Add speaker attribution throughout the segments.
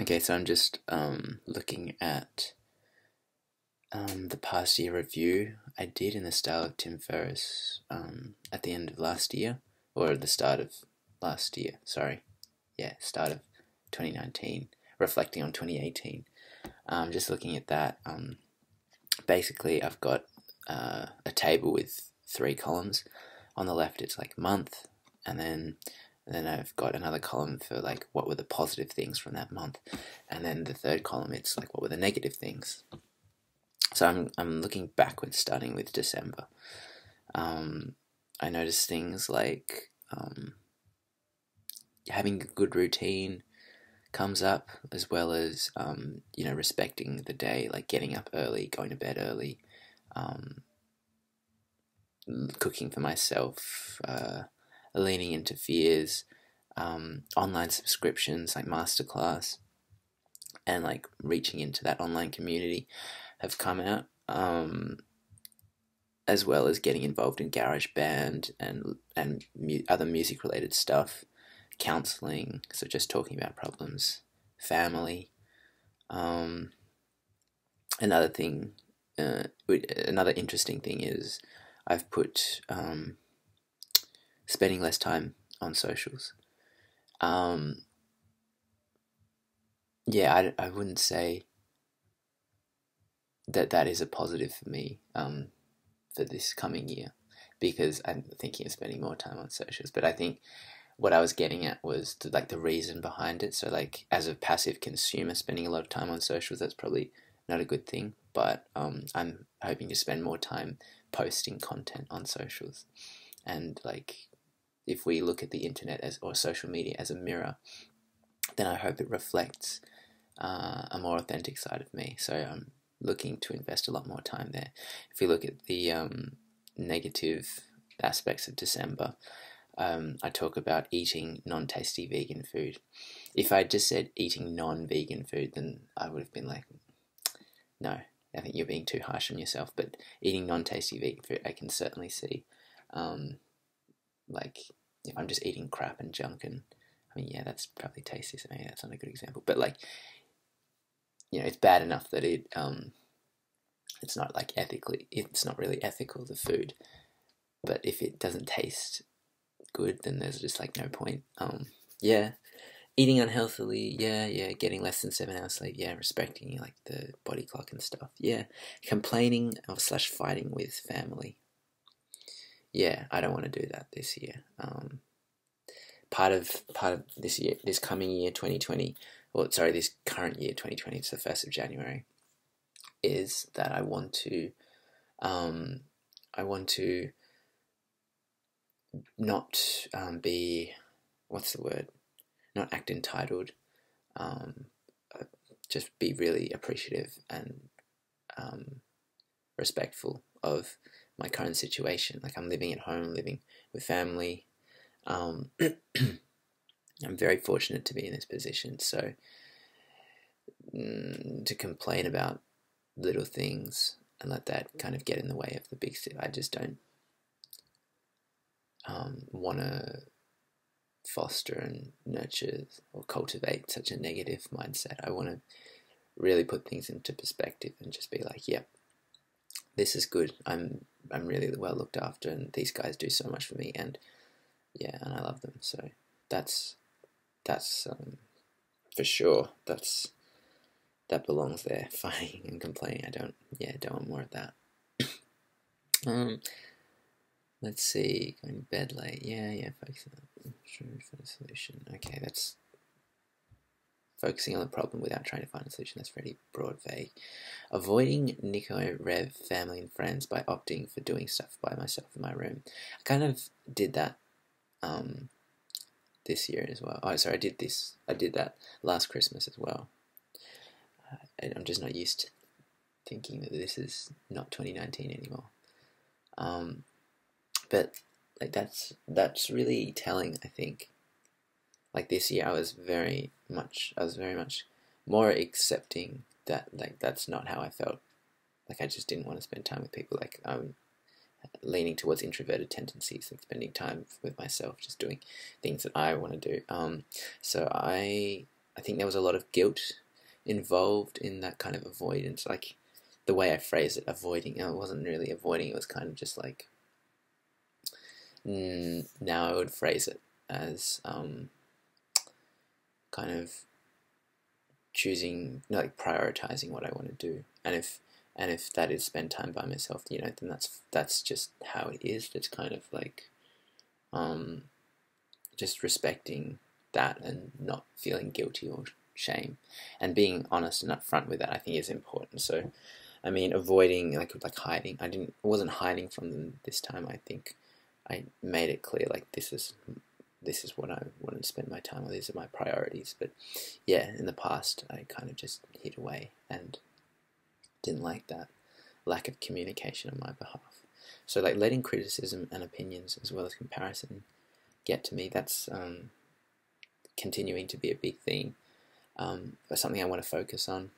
Speaker 1: Okay, so I'm just looking at the past year review I did in the style of Tim Ferris at the end of last year, or the start of last year, sorry. Yeah, start of 2019, reflecting on 2018. Just looking at that, basically I've got a table with three columns. On the left it's like month, and then I've got another column for like what were the positive things from that month, and then the third column it's like what were the negative things. So I'm looking backwards, starting with December. I noticed things like having a good routine comes up, as well as respecting the day, like getting up early, going to bed early, um, cooking for myself, leaning into fears, online subscriptions like masterclass, and like reaching into that online community have come out, as well as getting involved in garage band and other music related stuff, counseling, so just talking about problems, family. Um, another thing, another interesting thing is I've put spending less time on socials. Um, yeah, I wouldn't say that is a positive for me for this coming year, because I'm thinking of spending more time on socials. But I think what I was getting at was like the reason behind it. So like as a passive consumer, spending a lot of time on socials, that's probably not a good thing. But I'm hoping to spend more time posting content on socials, and like if we look at the internet as or social media as a mirror, then I hope it reflects a more authentic side of me. So I'm looking to invest a lot more time there. If you look at the negative aspects of December, I talk about eating non-tasty vegan food. If I just said eating non-vegan food, then I would have been like, no, I think you're being too harsh on yourself. But eating non-tasty vegan food, I can certainly see. Like, if I'm just eating crap and junk, and I mean, yeah, that's probably tasty, so maybe that's not a good example. But like, it's bad enough that it's not like it's not really ethical, the food. But if it doesn't taste good, then there's just like no point. Yeah, eating unhealthily, yeah, getting less than 7 hours sleep, yeah, respecting like the body clock and stuff, yeah, complaining or slash fighting with family, yeah, I don't want to do that this year. Part of this year, this coming year, 2020, or sorry, this current year, 2020, it's the 1st of January, is that I want to not be, what's the word? Not act entitled. Um, just be really appreciative and respectful of my current situation. Like I'm living at home, living with family. I'm very fortunate to be in this position. So to complain about little things and let that kind of get in the way of the big stuff, I just don't want to foster and nurture or cultivate such a negative mindset. I want to really put things into perspective and just be like, yeah, this is good. I'm really well looked after, and these guys do so much for me, and yeah, and I love them. So that's for sure. That belongs there. Fighting and complaining, don't want more of that. Let's see, going to bed late. Yeah, focusing on for the solution. Okay, that's focusing on the problem without trying to find a solution. That's pretty broad, vague. Avoiding Nico, Rev, family, and friends by opting for doing stuff by myself in my room. I kind of did that this year as well. Oh, sorry, I did that last Christmas as well. I'm just not used to thinking that this is not 2019 anymore. But like that's really telling, I think. Like this year, I was very much more accepting that like that's not how I felt. Like I just didn't want to spend time with people. Like I'm leaning towards introverted tendencies, like spending time with myself, just doing things that I want to do. So I I think there was a lot of guilt involved in that kind of avoidance. Like the way I phrased it, avoiding. It wasn't really avoiding. It was kind of just like, now I would phrase it as kind of choosing, like prioritizing what I want to do. And if that is spend time by myself, then that's just how it is. It's kind of like just respecting that and not feeling guilty or shame, and being honest and upfront with that, I think, is important. So I mean, avoiding, like hiding. I wasn't hiding from them this time. I think I made it clear, like, this is what I wanted to spend my time with. These are my priorities. But yeah, in the past, I kind of just hid away and didn't like that lack of communication on my behalf. So like letting criticism and opinions as well as comparison get to me, that's continuing to be a big thing, but something I want to focus on.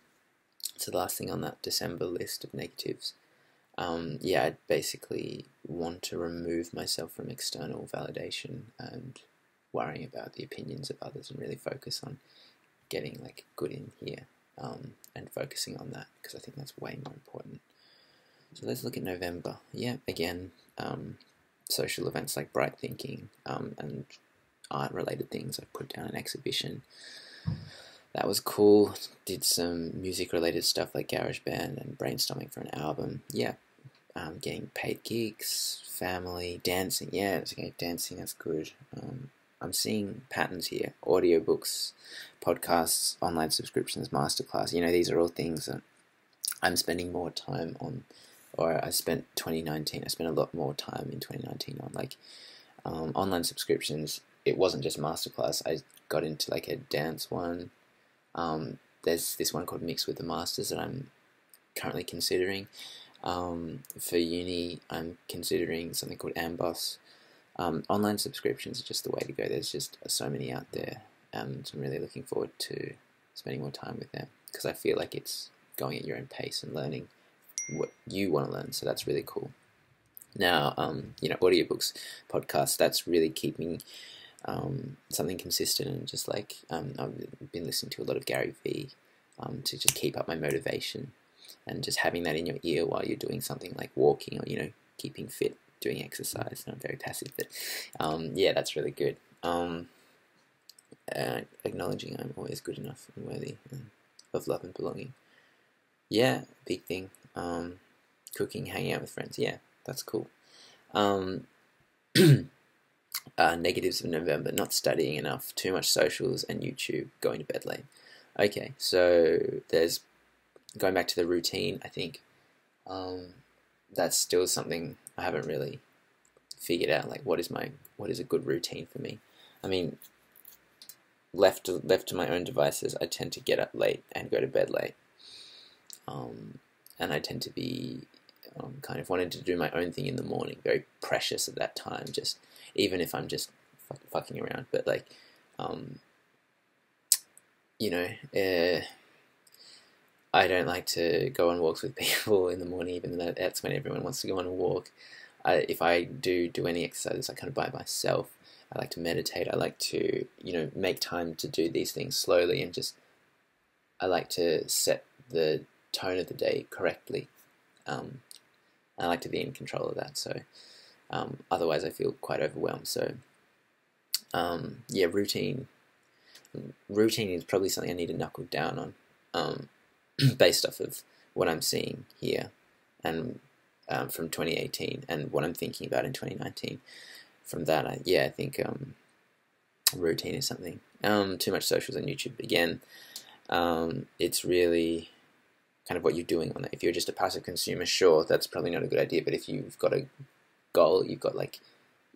Speaker 1: So the last thing on that December list of negatives, yeah, I basically want to remove myself from external validation and worrying about the opinions of others, and really focus on getting like good in here, and focusing on that, because I think that's way more important. So let's look at November. Yeah, again, social events like Bright Thinking, and art-related things. I put down an exhibition. That was cool. Did some music-related stuff like GarageBand and brainstorming for an album. Yeah, getting paid gigs, family, dancing. Yeah, okay, dancing, that's good. I'm seeing patterns here. Audiobooks, podcasts, online subscriptions, masterclass. These are all things that I'm spending more time on, or I spent 2019. I spent a lot more time in 2019 on like online subscriptions. It wasn't just masterclass. I got into like a dance one. There's this one called Mix with the Masters that I'm currently considering. For uni, I'm considering something called Amboss. Online subscriptions are just the way to go. There's just so many out there, and I'm really looking forward to spending more time with them, because I feel like it's going at your own pace and learning what you want to learn. So that's really cool. Now, audiobooks, podcasts, that's really keeping something consistent, and just like I've been listening to a lot of Gary Vee to just keep up my motivation, and just having that in your ear while you're doing something like walking, or keeping fit, doing exercise. I'm very passive, but yeah, that's really good. Acknowledging I'm always good enough and worthy of love and belonging. Yeah, big thing. Cooking, hanging out with friends. Yeah, that's cool. Negatives of November: not studying enough, too much socials and YouTube, going to bed late. Okay, so there's going back to the routine. I think that's still something I haven't really figured out. Like, what is a good routine for me? I mean, left to my own devices, I tend to get up late and go to bed late, and I tend to be kind of wanting to do my own thing in the morning, very precious at that time, just even if I'm just fucking around. But like, I don't like to go on walks with people in the morning, even though that's when everyone wants to go on a walk. If I do any exercises, I kind of by myself. I like to meditate. I like to, make time to do these things slowly, and just, I like to set the tone of the day correctly. I like to be in control of that. So, otherwise I feel quite overwhelmed. So, yeah, routine is probably something I need to knuckle down on, based off of what I'm seeing here, and from 2018, and what I'm thinking about in 2019. From that, I think routine is something. Too much socials on YouTube. Again, it's really kind of what you're doing on that. If you're just a passive consumer, sure, that's probably not a good idea. But if you've got a goal, you've got like,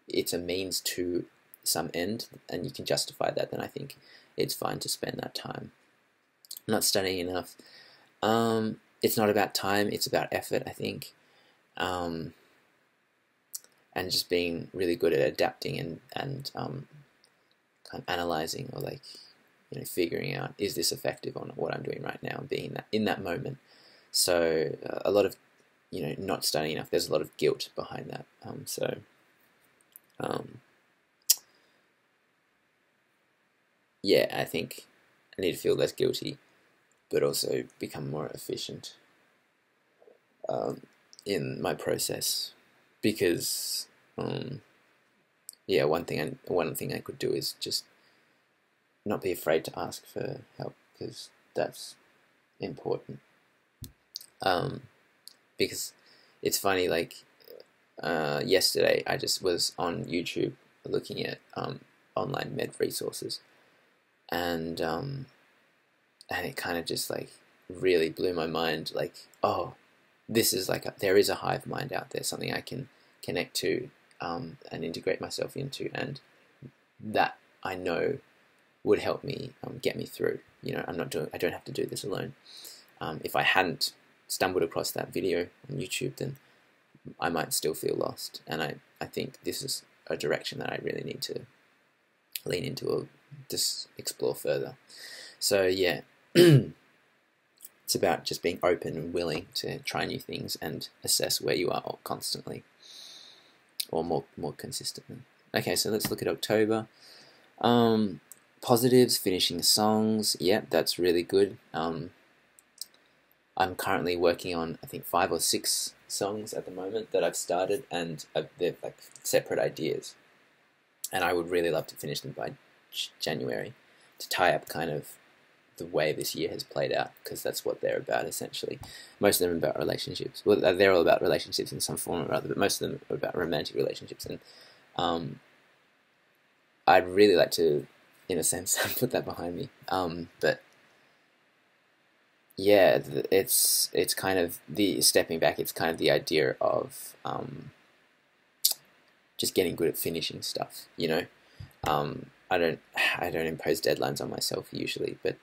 Speaker 1: it's a means to some end, and you can justify that, then I think it's fine to spend that time. Not studying enough. It's not about time, it's about effort, I think. And just being really good at adapting and kind of analyzing, or like, figuring out, is this effective on what I'm doing right now, and being in that moment. So a lot of, not studying enough, there's a lot of guilt behind that. Yeah, I think I need to feel less guilty, but also become more efficient in my process. Because yeah, one thing I could do is just not be afraid to ask for help, because that's important. Because it's funny, like yesterday I just was on YouTube looking at online med resources, and it kind of just like really blew my mind. Like, oh, this is like there is a hive mind out there, something I can connect to and integrate myself into, and that I know would help me get me through. You know, I don't have to do this alone. If I hadn't stumbled across that video on YouTube, then I might still feel lost. And I think this is a direction that I really need to lean into or just explore further. So yeah, it's about just being open and willing to try new things and assess where you are constantly, or more consistently. Okay, so let's look at October. Positives, finishing songs. Yeah, that's really good. I'm currently working on, I think, 5 or 6 songs at the moment that I've started, and they're like separate ideas. And I would really love to finish them by January, to tie up kind of the way this year has played out, because that's what they're about essentially. Most of them are about relationships. Well, they're all about relationships in some form or other, but most of them are about romantic relationships. And I'd really like to, in a sense, put that behind me. But yeah, it's kind of the stepping back. It's kind of the idea of just getting good at finishing stuff. You know, I don't impose deadlines on myself usually, but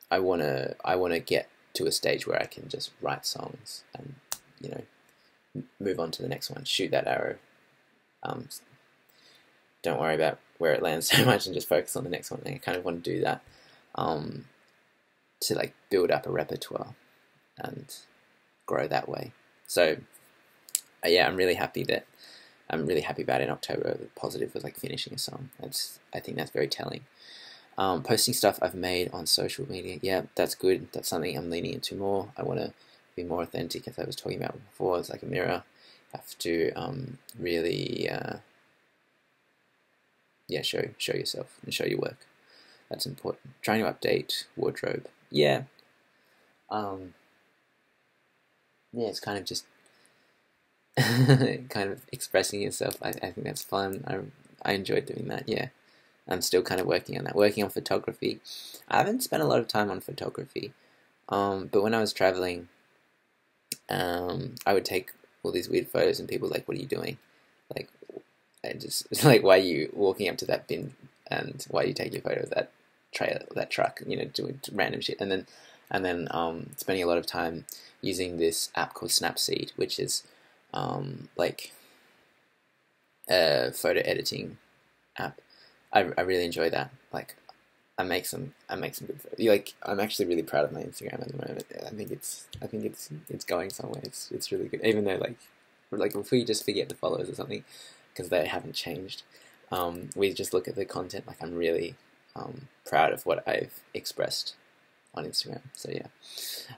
Speaker 1: I wanna get to a stage where I can just write songs and, you know, move on to the next one. Shoot that arrow. Don't worry about where it lands so much, and just focus on the next one. And I kind of want to do that to like build up a repertoire and grow that way. So yeah, I'm really happy about it in October. The positive was like finishing a song. I think that's very telling. Posting stuff I've made on social media. Yeah, that's good. That's something I'm leaning into more. I want to be more authentic, as I was talking about before. It's like a mirror. I have to really yeah, show yourself and show your work. That's important. Trying to update wardrobe. Yeah. Yeah, it's kind of just kind of expressing yourself. I think that's fun. I enjoy doing that. Yeah, I'm still kind of working on that. Working on photography. I haven't spent a lot of time on photography, but when I was traveling, I would take all these weird photos, and people were like, "What are you doing?" Like, I just like, "Why are you walking up to that bin? And why are you taking a photo of that trailer, that truck? You know, doing random shit." And then spending a lot of time using this app called Snapseed, which is like a photo editing app. I really enjoy that. Like, I make some good photos. Like, I'm actually really proud of my Instagram at the moment. I think it's going somewhere. It's really good. Even though like if we just forget the followers or something, because they haven't changed, we just look at the content. Like, I'm really proud of what I've expressed on Instagram. So yeah,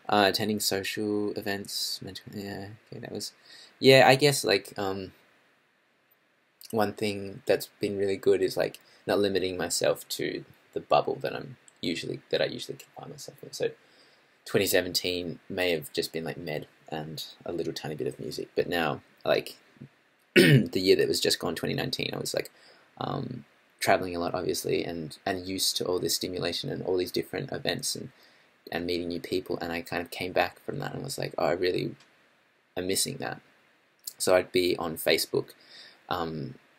Speaker 1: attending social events. Yeah, okay, that was. Yeah, I guess like one thing that's been really good is like not limiting myself to the bubble that I usually confine myself in. So 2017 may have just been like med and a little tiny bit of music, but now, like the year that was just gone, 2019, I was like traveling a lot, obviously, and used to all this stimulation and all these different events and meeting new people, and I kind of came back from that and was like, oh, I really am missing that. So I'd be on Facebook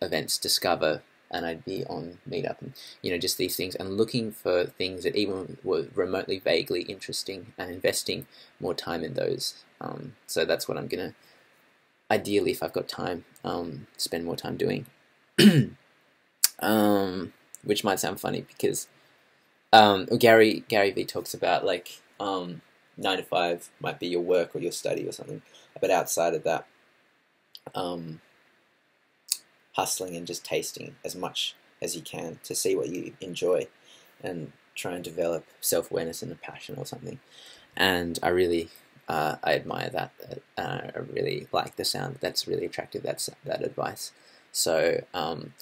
Speaker 1: events, Discover, and I'd be on Meetup, and, you know, just these things, and looking for things that even were remotely vaguely interesting, and investing more time in those. So that's what I'm gonna, ideally, if I've got time, spend more time doing. Which might sound funny because Gary V talks about like 9 to 5 might be your work or your study or something, but outside of that, hustling and just tasting as much as you can to see what you enjoy, and try and develop self-awareness and a passion or something. And I really I admire that. I really like the sound. That's really attractive. That advice. So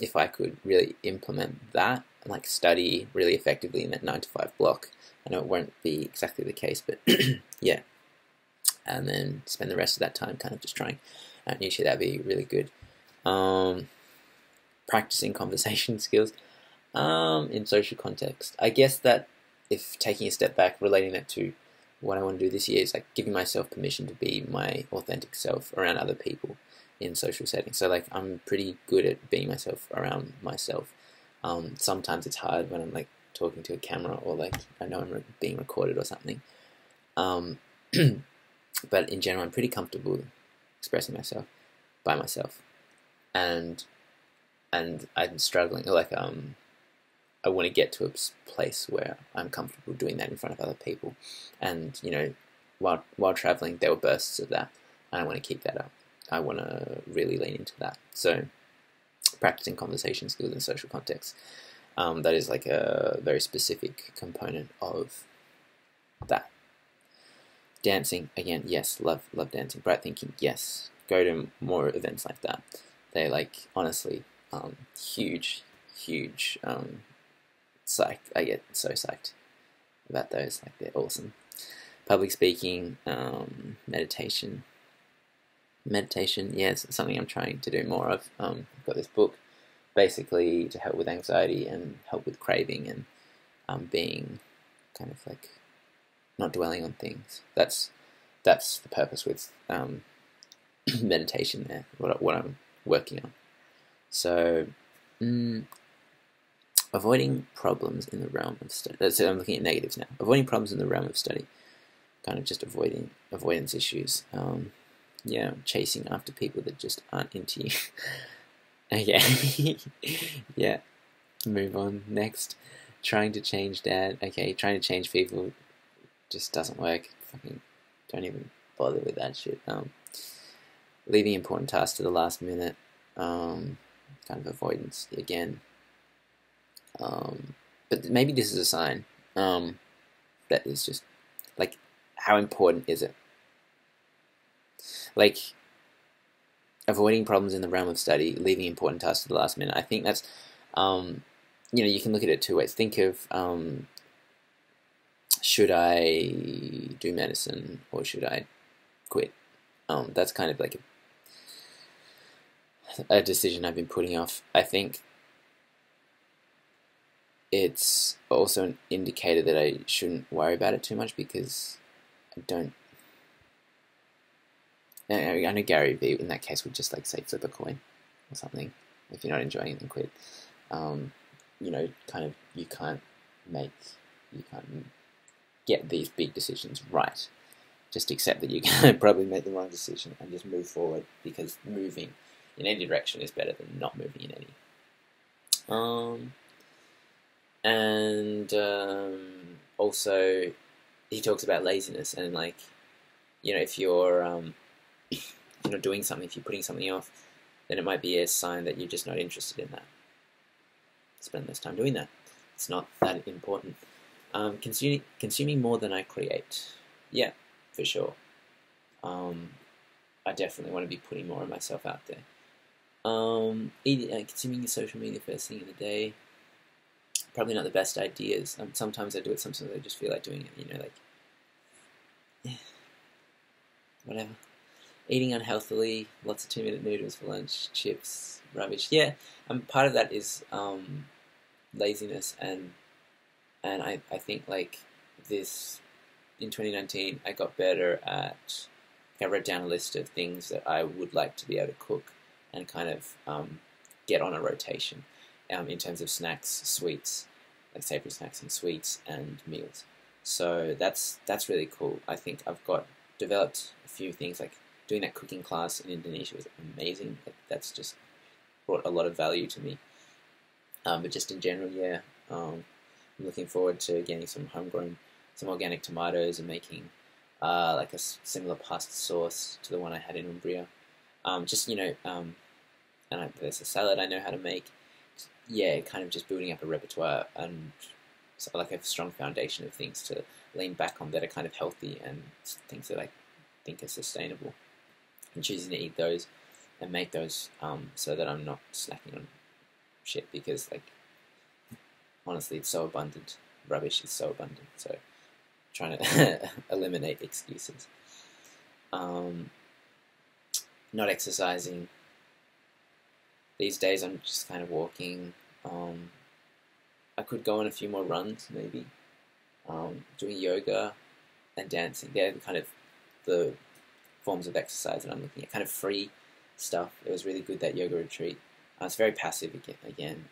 Speaker 1: if I could really implement that, like study really effectively in that 9 to 5 block, I know it won't be exactly the case, but yeah, and then spend the rest of that time kind of just trying out new shit, that'd be really good. Practicing conversation skills in social context. I guess that if taking a step back, relating that to what I want to do this year is like giving myself permission to be my authentic self around other people in social settings. So like I'm pretty good at being myself around myself. Sometimes it's hard when I'm like talking to a camera or like I know I'm being recorded or something. But in general, I'm pretty comfortable expressing myself by myself, and I'm struggling. Like I want to get to a place where I'm comfortable doing that in front of other people, and you know, while traveling, there were bursts of that, and I want to keep that up. I want to really lean into that. So, practicing conversation skills in social contexts. That is like a very specific component of that. Dancing, again, yes, love dancing. Bright thinking, yes. Go to more events like that. They're like, honestly, huge, psyched. I get so psyched about those. Like, they're awesome. Public speaking, meditation. Meditation, yeah, it's something I'm trying to do more of. I've got this book, basically to help with anxiety and help with craving and being kind of like not dwelling on things. That's the purpose with meditation there, what I'm working on. So, avoiding problems in the realm of study. So I'm looking at negatives now. Avoiding problems in the realm of study. Kind of just avoidance issues. Yeah, chasing after people that just aren't into you. Okay. Yeah. Move on. Next. Trying to change dad. Okay, trying to change people just doesn't work. Fucking don't even bother with that shit. Leaving important tasks to the last minute. Kind of avoidance again. But maybe this is a sign. That is just like, how important is it? Like, avoiding problems in the realm of study, leaving important tasks to the last minute. I think that's, you know, you can look at it two ways. Think of, should I do medicine or should I quit? That's kind of like a decision I've been putting off. I think it's also an indicator that I shouldn't worry about it too much because I don't. I know Gary Vee in that case would just like say flip a coin or something. If you're not enjoying it, then quit. You know, kind of you can't get these big decisions right. Just accept that you can probably make the wrong decision and just move forward, because moving in any direction is better than not moving in any. Also, he talks about laziness and like, you know, if you're not doing something, if you're putting something off, then it might be a sign that you're just not interested in that. Spend less time doing that. It's not that important. Consuming more than I create. Yeah, for sure. I definitely want to be putting more of myself out there. Consuming social media first thing in the day. Probably not the best ideas. Sometimes I do it, sometimes I just feel like doing it, you know, like, yeah, whatever. Eating unhealthily, lots of 2-minute noodles for lunch, chips, rubbish. Yeah, part of that is laziness, and I think like this, in 2019, I got better at, I wrote down a list of things that I would like to be able to cook and kind of get on a rotation in terms of snacks, sweets, like savory snacks and sweets and meals. So that's really cool. I think I've developed a few things, like doing that cooking class in Indonesia was amazing. That's just brought a lot of value to me. But just in general, yeah, I'm looking forward to getting some organic tomatoes and making like a similar pasta sauce to the one I had in Umbria. Just, you know, and there's a salad I know how to make. Yeah, kind of just building up a repertoire and like a strong foundation of things to lean back on that are kind of healthy and things that I think are sustainable, and choosing to eat those and make those so that I'm not snacking on shit, because like honestly it's so abundant. Rubbish is so abundant, so trying to eliminate excuses. Not exercising. These days I'm just kind of walking. I could go on a few more runs maybe. Doing yoga and dancing. They're kind of the forms of exercise that I'm looking at. Kind of free stuff. It was really good, that yoga retreat. It's very passive again.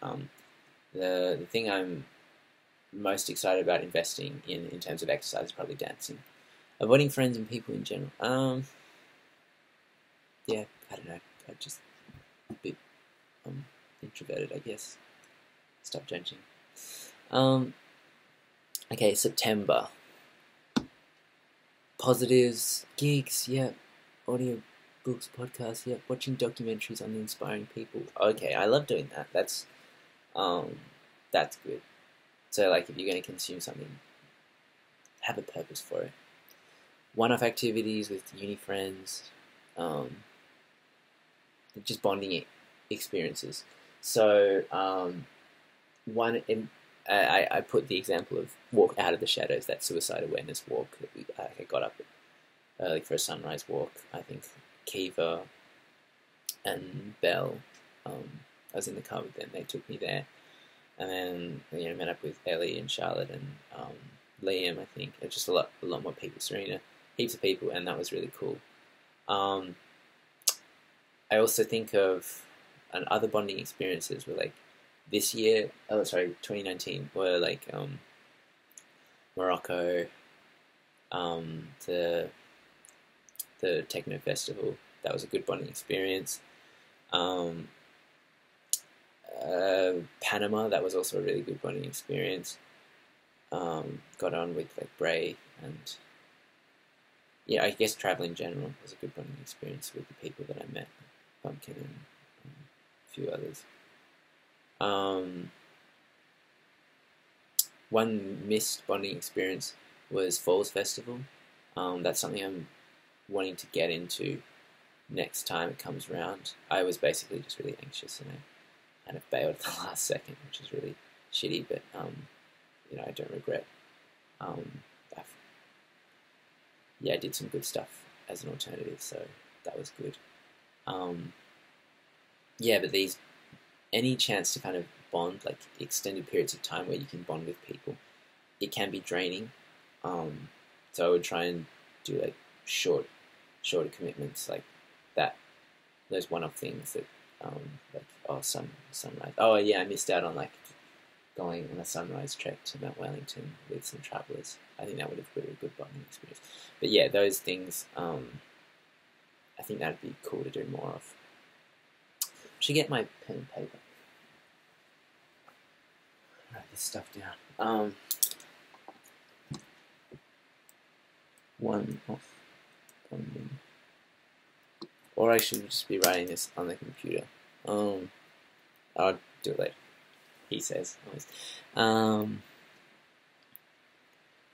Speaker 1: The thing I'm most excited about investing in terms of exercise is probably dancing. Avoiding friends and people in general. Yeah, I don't know. I'm just a bit introverted, I guess. Stop judging. Okay, September. Positives, gigs, yeah. Audio books, podcasts, yeah. Watching documentaries on the inspiring people. Okay, I love doing that. That's good. So, like, if you're going to consume something, have a purpose for it. One-off activities with uni friends, just bonding experiences. So, I put the example of Walk Out of the Shadows, that suicide awareness walk that I got up early for a sunrise walk. I think Kiva and Belle, I was in the car with them, they took me there. And then, met up with Ellie and Charlotte and Liam, I think. Just a lot more people. Serena, heaps of people, and that was really cool. I also think of other bonding experiences were like this year, 2019, were like Morocco, the techno festival. That was a good bonding experience. Panama, that was also a really good bonding experience. Got on with like Bray, and yeah, I guess travel in general was a good bonding experience with the people that I met, Pumpkin and a few others. One missed bonding experience was Falls Festival. That's something I'm wanting to get into next time it comes around. I was basically just really anxious, and I kind of bailed at the last second, which is really shitty, but I don't regret. I did some good stuff as an alternative, so that was good. But any chance to kind of bond, like extended periods of time where you can bond with people, it can be draining. So I would try and do like shorter commitments like that. Those one-off things that sunrise. Oh yeah, I missed out on like going on a sunrise trek to Mount Wellington with some travellers. I think that would have been a good bonding experience. But yeah, those things, I think that'd be cool to do more of. Should get my pen and paper. Write this stuff down. One off bonding. Or I should just be writing this on the computer. I'll do it later. He says always.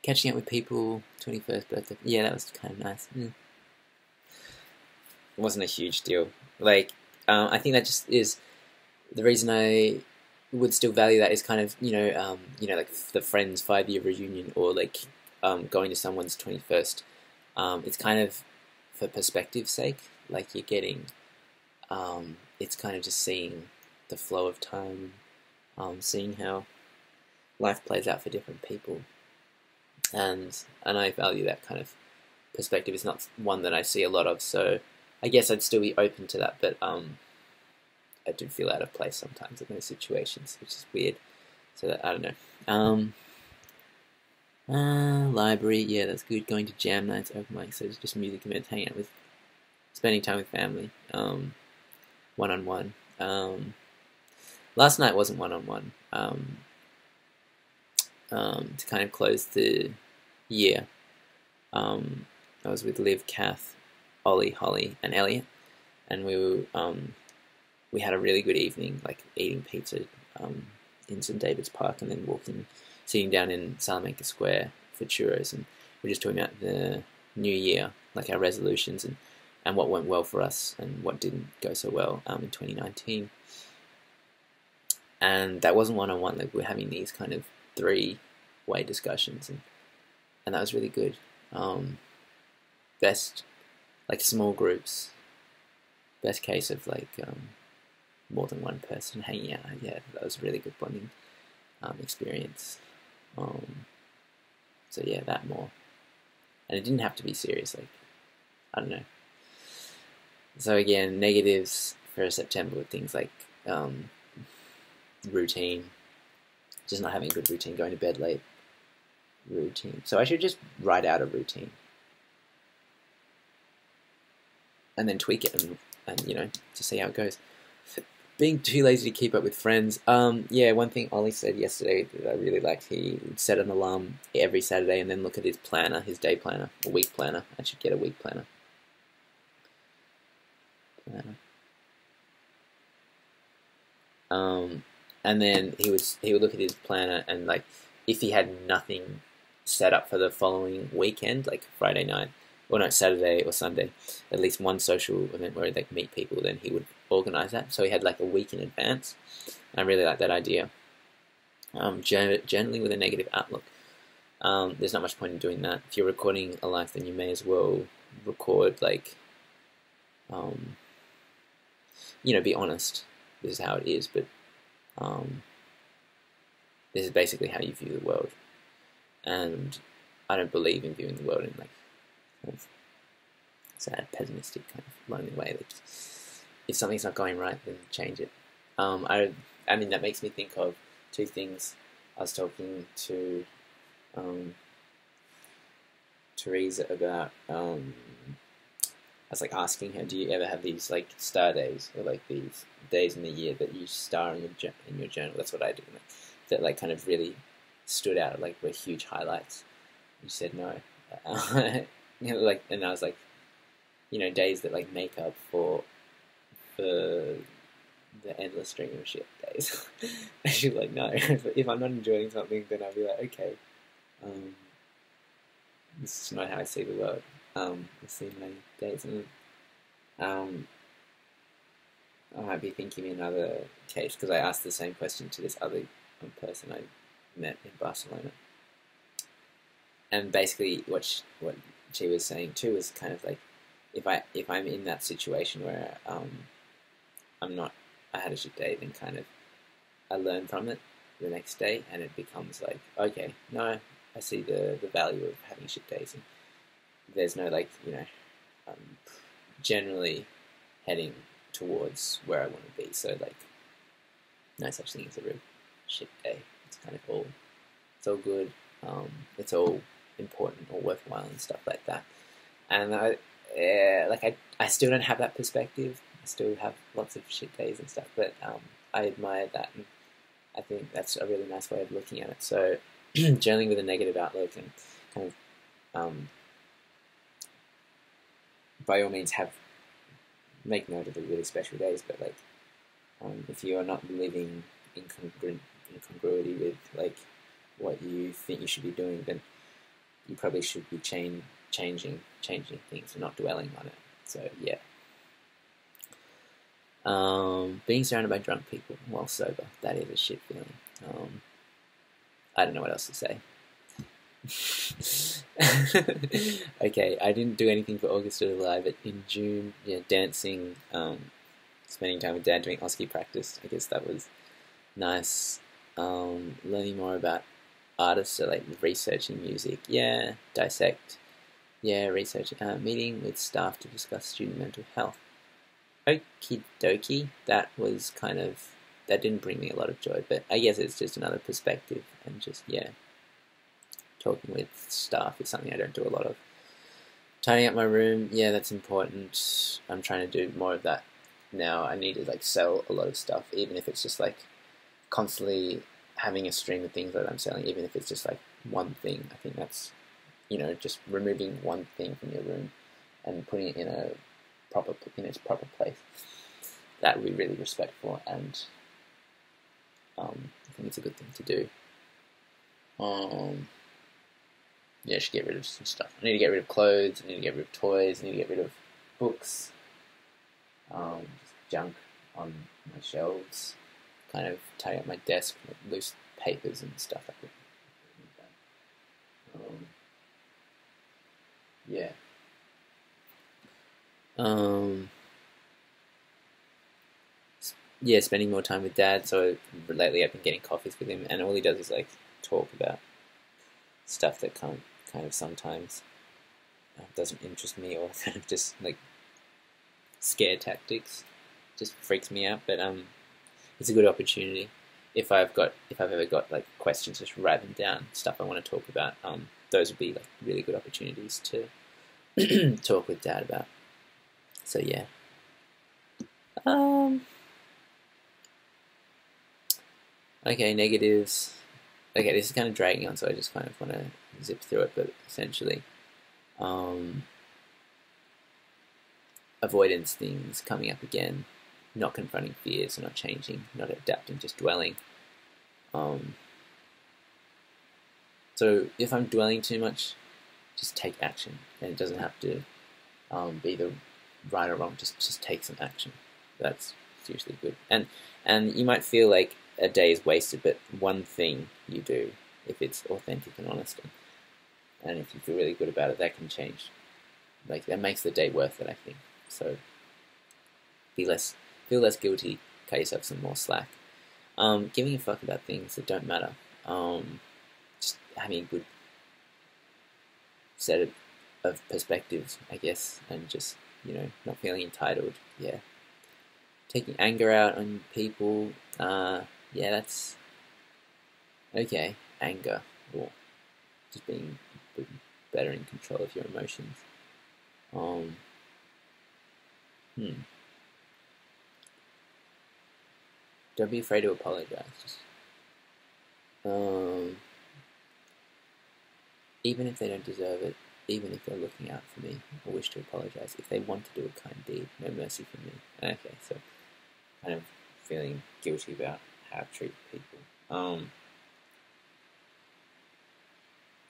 Speaker 1: Catching up with people, 21st birthday. Yeah, that was kind of nice. It wasn't a huge deal. Like, I think that just is the reason I would still value that is kind of like the Friends 5-year reunion, or like going to someone's 21st. It's kind of for perspective's sake. Like you're getting, it's kind of just seeing the flow of time, seeing how life plays out for different people, and I value that kind of perspective. It's not one that I see a lot of, so I guess I'd still be open to that, but I do feel out of place sometimes in those situations, which is weird. So that, I don't know. Library, yeah, that's good. Going to jam nights, open mics, so it's just music events, hanging out with, spending time with family, one-on-one. Last night wasn't one-on-one. To kind of close the year, I was with Liv, Kath, Ollie, Holly, and Elliot, and we had a really good evening, like eating pizza in St David's Park, and then walking sitting down in Salamanca Square for churros, and we're just talking about the new year, like our resolutions and what went well for us and what didn't go so well in 2019. And that wasn't one-on-one, like we're having these kind of three-way discussions, and that was really good. Best, like small groups, best case of like more than one person hanging out. Yeah, that was a really good bonding experience. So yeah, that more. And it didn't have to be serious, like, I don't know. So again, negatives for September with things like routine, just not having a good routine, going to bed late, routine. So I should just write out a routine and then tweak it and you know, to see how it goes. Being too lazy to keep up with friends. Yeah, one thing Ollie said yesterday that I really liked, he would set an alarm every Saturday and then look at his planner, his day planner, a week planner. I should get a week planner. And then he would look at his planner, and like if he had nothing set up for the following weekend, like Friday night, or no, Saturday or Sunday, at least one social event where he'd like meet people, then he would organize that. So he had like a week in advance. I really like that idea. Generally with a negative outlook. There's not much point in doing that. If you're recording a life, then you may as well record like, you know, be honest. This is how it is, but this is basically how you view the world. And I don't believe in viewing the world in like kind of sad, pessimistic, kind of lonely way. Like, if something's not going right, then change it. I mean, that makes me think of two things. I was talking to Teresa about. I was like asking her, do you ever have these like star days, or like these days in the year that you star in your journal? That's what I do. Like, that like kind of really stood out, like were huge highlights. You said no. You know, like, and I was like, you know, days that like make up for the endless string of shit days. And she's like, no. If I'm not enjoying something, then I'll be like, okay, this is not how I see the world. I see my days, and I might be thinking in another case, because I asked the same question to this other person I met in Barcelona, and basically what she was saying too was kind of like, if I'm in that situation where I had a shit day, then kind of I learn from it the next day, and it becomes like, okay, no, I see the value of having shit days, and there's no like, you know, generally heading towards where I want to be. So like, no such thing as a real shit day. It's kind of all, it's all good. It's all important or worthwhile and stuff like that. And I still don't have that perspective. I still have lots of shit days and stuff, but I admire that, and I think that's a really nice way of looking at it. So journaling with a negative outlook, and kind of by all means make note of the really special days, but like if you are not living in congruity with like what you think you should be doing, then you probably should be changing things and not dwelling on it. So yeah. Being surrounded by drunk people while sober, that is a shit feeling. I don't know what else to say. Okay, I didn't do anything for August or July, but in June, yeah, dancing, spending time with Dad doing Oski practice. I guess that was nice. Learning more about artists, so like researching music, yeah, dissect, yeah, research, meeting with staff to discuss student mental health. Okie dokie, that was kind of, that didn't bring me a lot of joy, but I guess it's just another perspective, and just, yeah, talking with staff is something I don't do a lot of. Tidying up my room, yeah, that's important. I'm trying to do more of that now. I need to like sell a lot of stuff, even if it's just like constantly having a stream of things that I'm selling, even if it's just like one thing. I think that's, you know, just removing one thing from your room and putting it in its proper place. That would be really respectful, and I think it's a good thing to do. Yeah, I should get rid of some stuff. I need to get rid of clothes. I need to get rid of toys. I need to get rid of books. Just junk on my shelves. Kind of tidy up my desk with loose papers and stuff like that. Yeah. Yeah, spending more time with Dad. So lately I've been getting coffees with him, and all he does is like talk about stuff that kind of sometimes doesn't interest me, or kind of just like scare tactics. Just freaks me out. But it's a good opportunity. If I've ever got like questions, just write them down. Stuff I want to talk about. Those would be like really good opportunities to talk with Dad about. So yeah. Okay, negatives. Okay, this is kind of dragging on, so I just kind of want to zip through it. But essentially, avoidance things coming up again, not confronting fears, not changing, not adapting, just dwelling. So if I'm dwelling too much, just take action, and it doesn't have to be the right or wrong. Just take some action. That's usually good. And you might feel like a day is wasted, but one thing you do, if it's authentic and honest, and if you feel really good about it, that can change. Like that makes the day worth it, I think. So feel less guilty, cut yourself some more slack. Giving a fuck about things that don't matter. Just having a good set of perspectives, I guess, and just, not feeling entitled. Yeah. Taking anger out on people. Yeah, that's okay. Anger, or just being better in control of your emotions. Don't be afraid to apologize. Just, even if they don't deserve it, even if they're looking out for me, I wish to apologize. If they want to do a kind deed, no mercy from me. Okay, so kind of feeling guilty about how I treat people.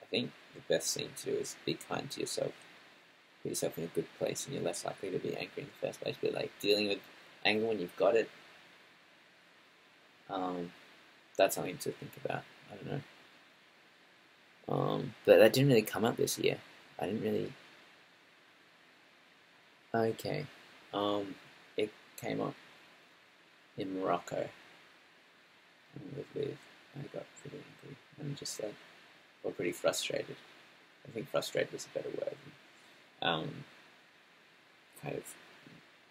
Speaker 1: I think the best thing to do is be kind to yourself. Put yourself in a good place, and you're less likely to be angry in the first place. But like dealing with anger when you've got it, that's something to think about. I don't know. But that didn't really come up this year. I didn't really. Okay. It came up in Morocco. I got pretty angry and just like, or pretty frustrated. I think frustrated is a better word. Kind of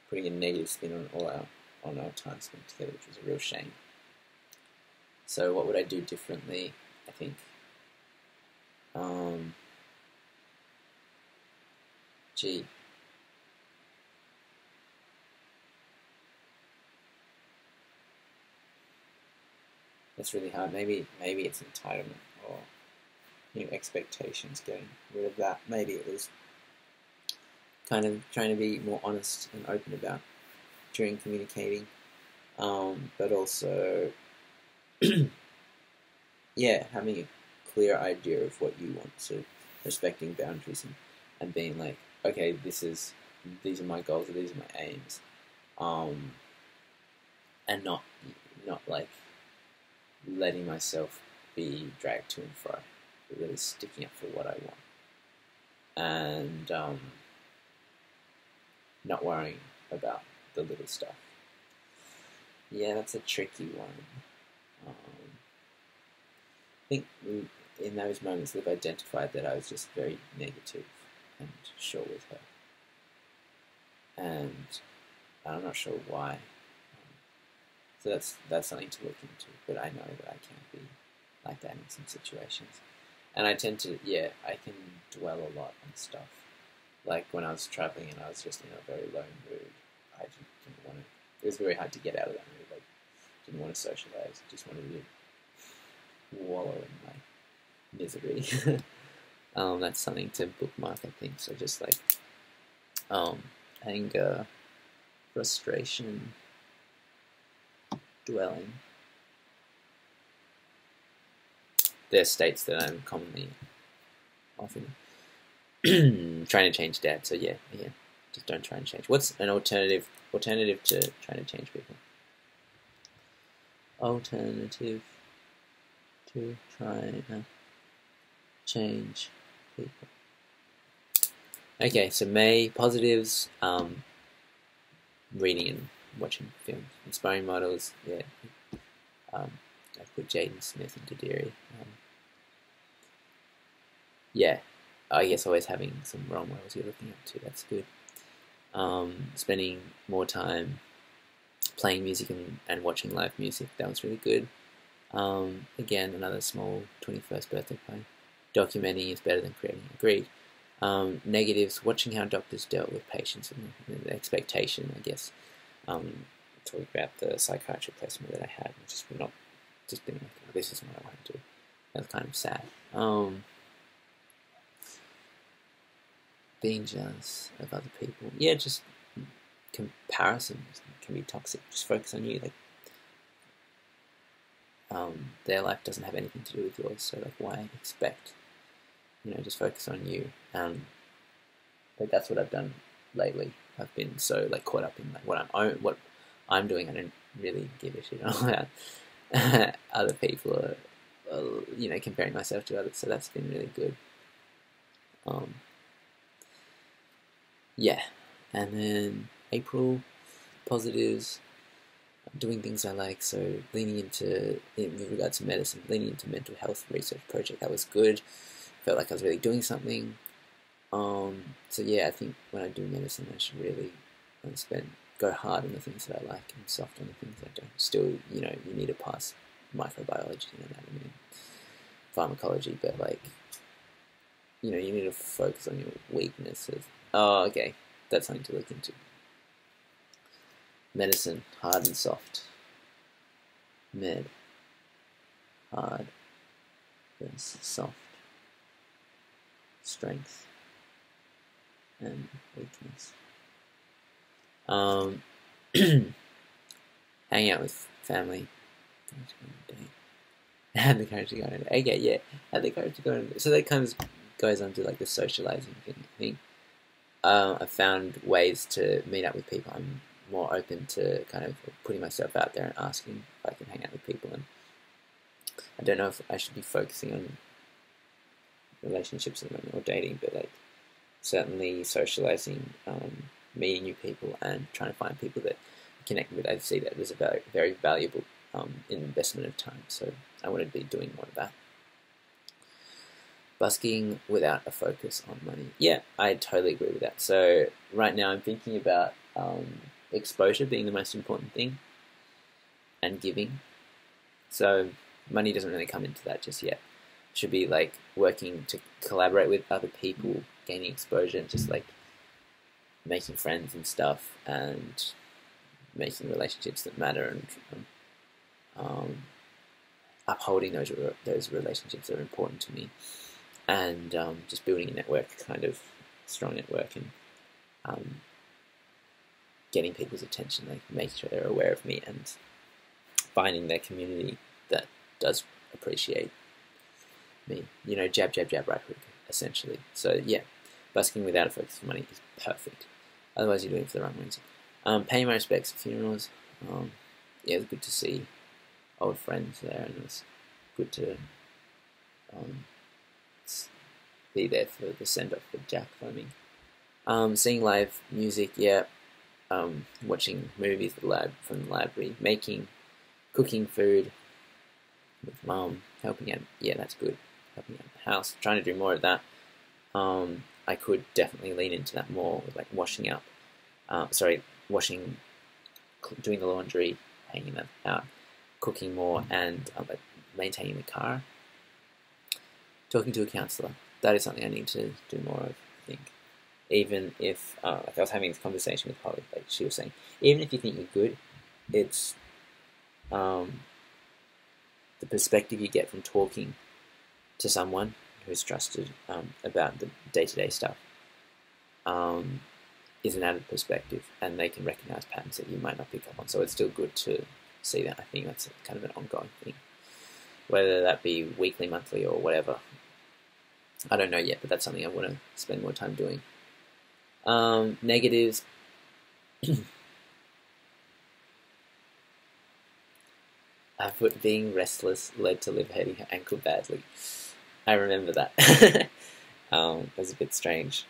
Speaker 1: putting a negative spin on our time spent together, which was a real shame. So what would I do differently? I think that's really hard. Maybe it's entitlement or expectations. Getting rid of that. Maybe it was kind of trying to be more honest and open about during communicating, but also yeah, having a clear idea of what you want, so respecting boundaries and being like, okay, these are my goals, or these are my aims, and not like letting myself be dragged to and fro, but really sticking up for what I want, and not worrying about the little stuff. Yeah, that's a tricky one. I think in those moments we've identified that I was just very negative and short with her, and I'm not sure why. So that's something to look into. But I know that I can be like that in some situations, and I tend to I can dwell a lot on stuff. Like when I was traveling and I was just in a very low mood, I just didn't want to. It was very hard to get out of that mood. Like, didn't want to socialize. Just wanted to wallow in my misery. That's something to bookmark, I think. So just like anger, frustration, dwelling. they're states that I'm commonly often trying to change dad. So yeah, just don't try and change. What's an alternative to trying to change people? Alternative to trying to change people. Okay, so May positives. Reading and watching films, inspiring models. Yeah, I put Jaden Smith into Deary. Yeah, I guess always having some role models you're looking up to. That's good. Spending more time playing music and watching live music. That was really good. Again, another small 21st birthday party. Documenting is better than creating. Agreed. Negatives, watching how doctors dealt with patients and the expectation, I guess. Talking about the psychiatric placement that I had, just being like, oh, this isn't what I want to do. That's kind of sad. Being jealous of other people. Yeah, just comparisons can be toxic. Just focus on you. Like, their life doesn't have anything to do with yours, so like, why expect? Just focus on you. But that's what I've done lately. I've been so like caught up in like what I'm doing. I don't really give a shit about other people or comparing myself to others. So that's been really good. Yeah, and then April positives. Doing things I like, so leaning into, with regards to medicine, leaning into mental health research project, that was good. Felt like I was really doing something. So yeah, I think when I do medicine, I should really go hard on the things that I like and soft on the things I don't. Still, you need to pass microbiology and anatomy and pharmacology, but like, you need to focus on your weaknesses. Oh, okay, that's something to look into. Medicine, hard and soft. Med, hard versus soft. Strength and weakness. Hang out with family. Had the courage to go on a date. Okay, yeah. Had the courage to go on a date. So that kind of goes on to like the socializing thing. I think I've found ways to meet up with people. I'm more open to kind of putting myself out there and asking if I can hang out with people. And I don't know if I should be focusing on relationships at the moment or dating, but like certainly socializing, meeting new people and trying to find people that I connect with. I see that as a very, very valuable investment of time. So I want to be doing more of that. Busking without a focus on money. Yeah, I totally agree with that. So right now I'm thinking about exposure being the most important thing and giving. So money doesn't really come into that just yet. It should be like working to collaborate with other people, gaining exposure, and just like making friends and stuff, and making relationships that matter, and upholding those relationships that are important to me, and just building a network, kind of strong network, and getting people's attention, like making sure they're aware of me, and finding their community that does appreciate me. Jab, jab, jab, right hook, essentially. So yeah, busking without a focus for money is perfect. Otherwise, you're doing it for the wrong reason. Paying my respects at funerals. Yeah, it was good to see old friends there, and it was good to be there for the send-off for Jack Fleming. Seeing live music, yeah. Watching movies from the library, cooking food with Mum, helping out. Yeah, that's good. Helping out the house, trying to do more of that. I could definitely lean into that more with like washing up. Doing the laundry, hanging that out, cooking more, and maintaining the car. Talking to a counsellor. That is something I need to do more of, I think. Even if, like I was having this conversation with Holly, like she was saying, even if you think you're good, it's the perspective you get from talking to someone who's trusted about the day-to-day stuff is an added perspective, and they can recognize patterns that you might not pick up on. So it's still good to see that. I think that's kind of an ongoing thing. whether that be weekly, monthly, or whatever. I don't know yet, but that's something I want to spend more time doing. Negatives. I've put being restless led to live hurting her ankle badly. I remember that. It was a bit strange.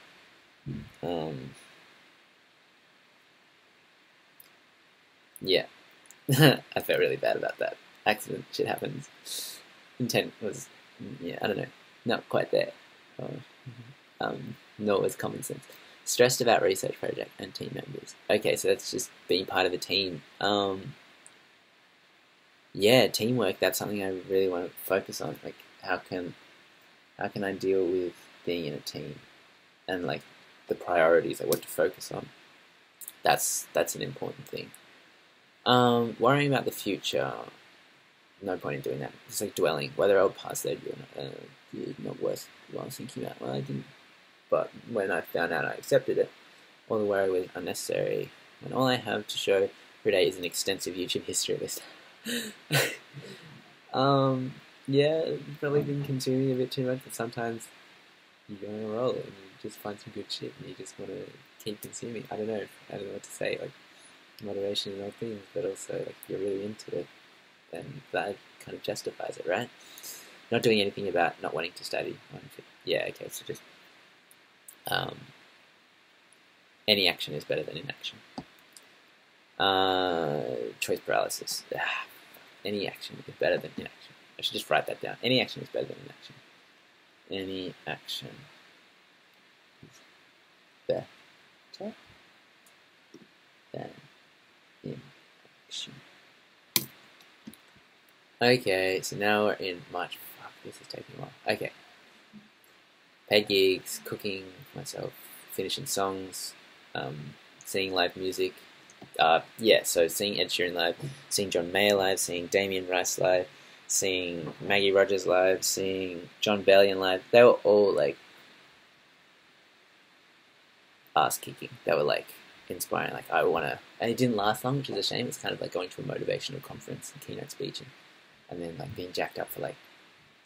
Speaker 1: Yeah. I felt really bad about that. Accident, shit happens. Intent was, yeah, I don't know, not quite there. Nor was common sense. Stressed about research project and team members. Okay, so that's just being part of a team. Yeah, teamwork. That's something I really want to focus on. Like, how can I deal with being in a team, and like the priorities, like what to focus on. That's an important thing. Worrying about the future. No point in doing that. It's like dwelling. Whether I'll pass that year or not, not worth what I was thinking about. Well, I didn't. But when I found out I accepted it, all the worry was unnecessary. When all I have to show every day is an extensive YouTube history list. Yeah, probably been consuming a bit too much, but sometimes you go on a roll and you just find some good shit and you just want to keep consuming. I don't know what to say. Like, moderation in all things, but also like if you're really into it, then that kind of justifies it, right? Not doing anything about not wanting to study. Yeah, okay, so just any action is better than inaction. Choice paralysis. Any action is better than inaction. I should just write that down. Any action is better than inaction. Any action is better than inaction. Okay, so now we're in March. Fuck, this is taking a while. Okay. Paid gigs, cooking for myself, finishing songs, seeing live music. Yeah, so seeing Ed Sheeran live, seeing John Mayer live, seeing Damien Rice live, seeing Maggie Rogers live, seeing John Bellion live. They were all like ass kicking. They were like inspiring. Like, I want to, and it didn't last long, which is a shame. It's kind of like going to a motivational conference and keynote speech, and then like being jacked up for like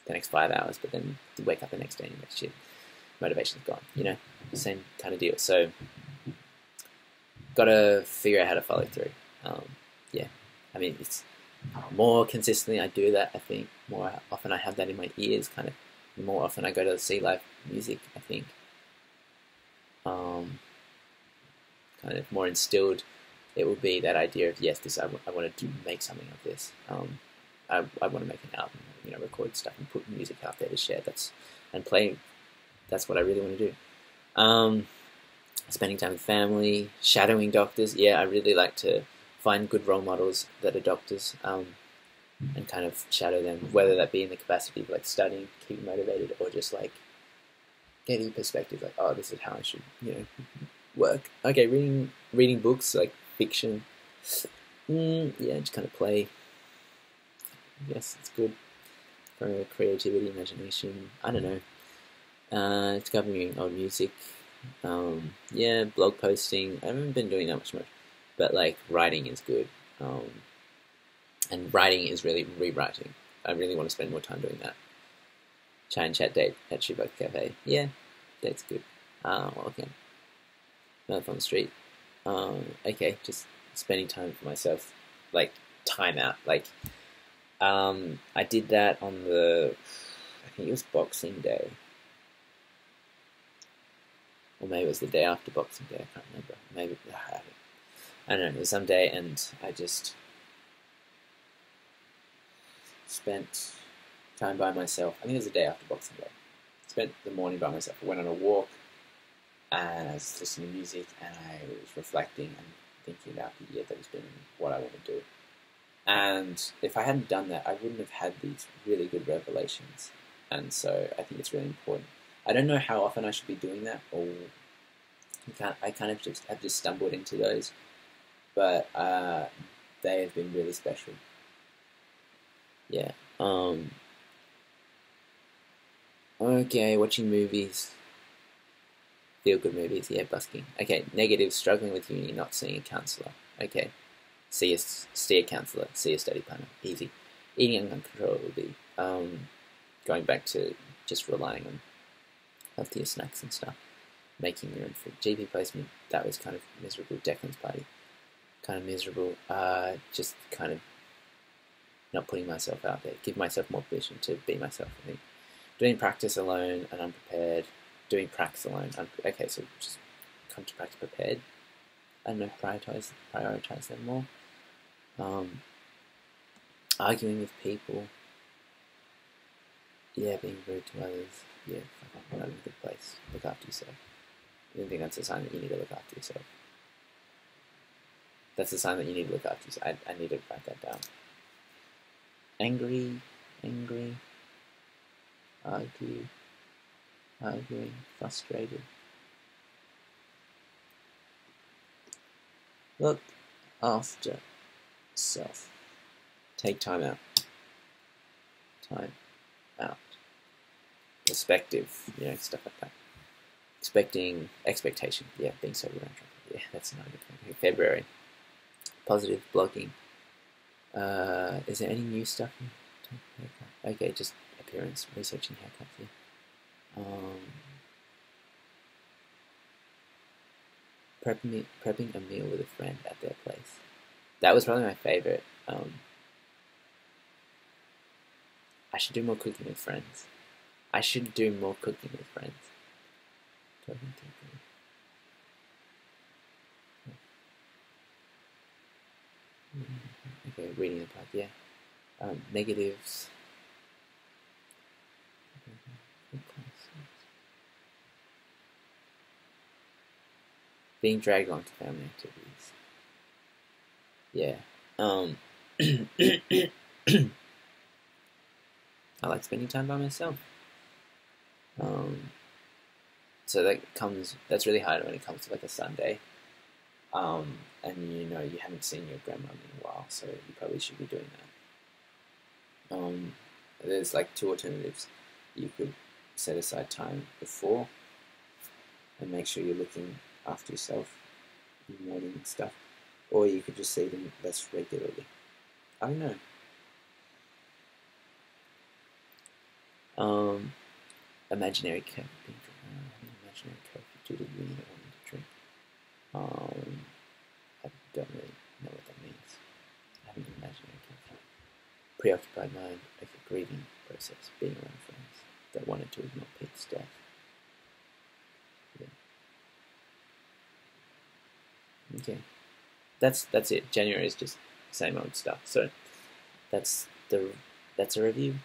Speaker 1: the next 5 hours, but then you wake up the next day and you're like, shit, motivation's gone. You know, same kind of deal. So gotta figure out how to follow through. Yeah, I mean, it's more consistently I do that. I think more often I have that in my ears. Kind of more often I go to see live music. I think kind of more instilled. It will be that idea of yes, this I wanted to make something of this. I want to make an album, you know, record stuff and put music out there to share. And play. That's what I really want to do. Spending time with family, shadowing doctors. Yeah, I really like to find good role models that are doctors, and kind of shadow them, whether that be in the capacity of like studying, keeping motivated, or just like getting perspective, like, oh, this is how I should, you know, work. Okay, reading books like fiction. Yeah, just kind of play. Yes, it's good for creativity, imagination. I don't know. Discovering old music. Yeah, blog posting. I haven't been doing that much, but like writing is good. And writing is really rewriting. I really want to spend more time doing that. Chai and chat date at Shibok Cafe. Yeah, date's good. Okay. Mouth on the street. Okay, just spending time for myself, like time out. Like, I did that on I think it was Boxing Day. Or maybe it was the day after Boxing Day, I can't remember. Maybe, I don't know, it was some day, and I just spent time by myself. I think it was the day after Boxing Day. Spent the morning by myself. I went on a walk, and I was listening to music, and I was reflecting and thinking about the year that has been, what I want to do. And if I hadn't done that, I wouldn't have had these really good revelations. And so I think it's really important. I don't know how often I should be doing that, or I kind of just have just stumbled into those, but they have been really special. Yeah. Okay, watching movies. Feel good movies, yeah, busking. Okay, negative, struggling with uni, not seeing a counsellor. Okay, see a counsellor, see a study planner, easy. Eating uncontrollably. Going back to just relying on healthier snacks and stuff. Making your own food. GP placement, that was kind of miserable. Declan's party, kind of miserable. Just kind of not putting myself out there. Give myself more permission to be myself, I think. Doing practice alone and unprepared. Doing pracs alone. Okay, so just come to practice prepared. I don't know, prioritize them more. Arguing with people. Yeah, being rude to others. Yeah, not in a good place. Look after yourself. I think that's a sign that you need to look after yourself. That's a sign that you need to look after yourself. I need to write that down. Angry, arguing, frustrated. Look after self. Take time out. Perspective, stuff like that. Expectation. Yeah, being sober around trouble. Yeah, that's not a good thing. February. Positive blogging. Is there any new stuff? Okay, just appearance, researching haircuts. Yeah. Prepping a meal with a friend at their place. That was probably my favorite. I should do more cooking with friends. Okay, reading the part, yeah. Negatives. Being dragged onto family activities. Yeah. I like spending time by myself. So that's really hard when it comes to like a Sunday. And you haven't seen your grandma in a while, so you probably should be doing that. There's like two alternatives. You could set aside time before and make sure you're looking after yourself in the morning and stuff, or you could just see them less regularly. I don't know. Imaginary curfew. Imaginary curfew due to really not wanting to drink. I don't really know what that means. Having an imaginary curfew. Preoccupied mind, like a grieving process, being around friends that wanted to ignore Pete's death. Yeah. Okay. That's it. January is just same old stuff. So that's a review.